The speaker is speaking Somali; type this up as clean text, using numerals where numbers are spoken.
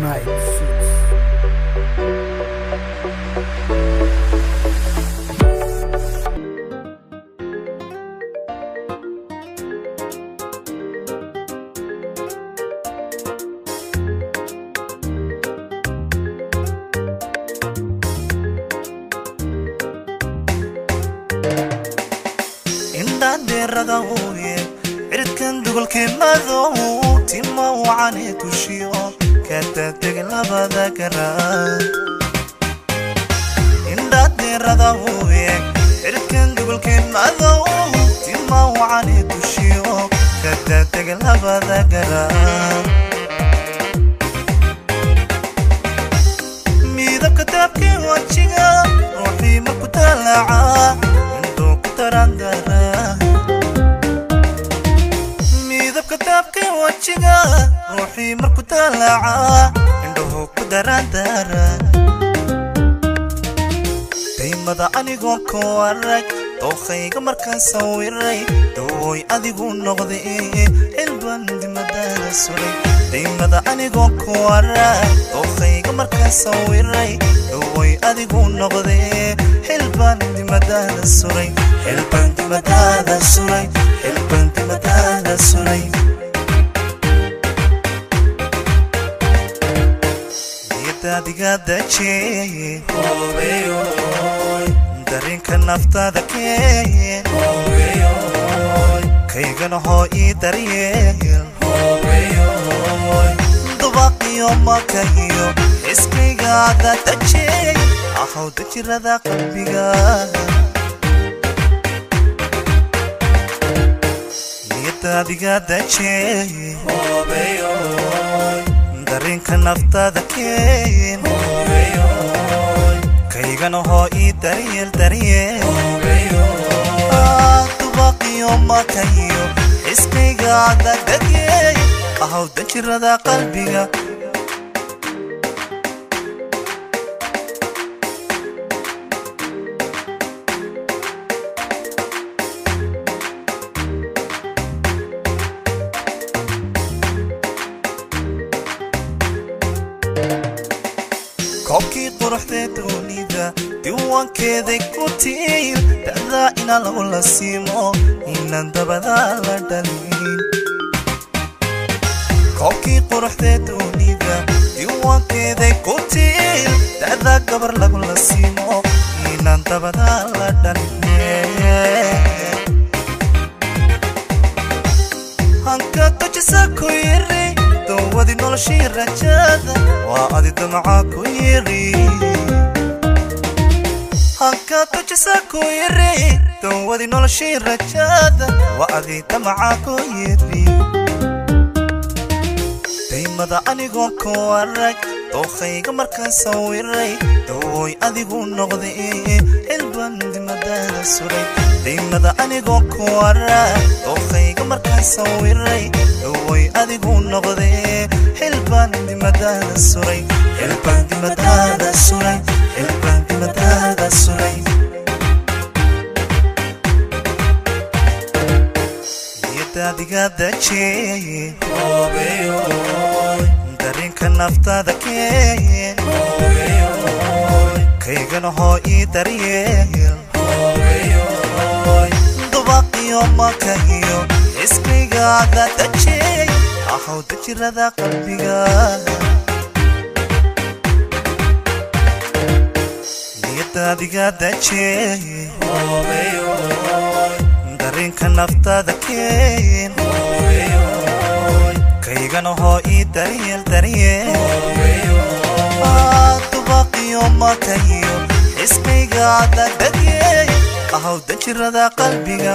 Night Suits. rada hooye cirkan dugulkii madow tima wacane tushiyo ka tagtag labada garaa indhaadii rada hooye cirkan dugulkii madow tima wacane tushiyo ka tagtag labada garaa midabka taabkii wajiga ruuxii marku talaaca indhuu ku tarandara كتابك وجهك روحي مركو تلعى عنده كدرندرة دايما أنيقون كوارك توخيق مركان سويري دوي أديقون نغضي البند مدار سوري دايما أنيقون كوارك توخيق مركان سويري دوي أديقون نغضي البند مدار سوري البند مدار سوري البند مدار سوري diga dache hoy darin kan nafta dake hoy kaygana hoy dariyel hoy dubaqiyo makayo iskiga dache ahaw dajirada qalbiga diga dache hoy darin kan nafta dake kaygana hoy dariyel dubaqiyo makayo iskiga dake ahaw dajirada qalbiga كوكي قرحتي تونيدا ديوان كذي كوتيل تأذى إنا لولا سيمو إنا ندبدا لدلين كوكي قرحتي تونيدا ديوان كذي كوتيل تأذى قبر لولا سيمو إنا ندبدا لدلين هنكا تجسكو يري دوادي نولشي رجادا وادي دمعاكو يري هنكا تجسكو يري دوادي نولشي رجادا وادي دمعاكو يري دايما أنيقون كوارك توخيق مركان سويري دوي أديقون نغضي البند مدار سوري دايما أنيقون كوارك توخيق مركان سويري دوي أديقون نغضي البند مدار سوري البند مدار سوري البند مدار سوري يدادي داche darin kan nafta dake kaygana hoy dariyel dubaqiyo makayo iskiga dache ahaw dajirada qalbiga niyadadiga dache darin kan nafta dake kaygana hoy dariyel dubaqiyo makayo iskiga dake ahaw dajirada qalbiga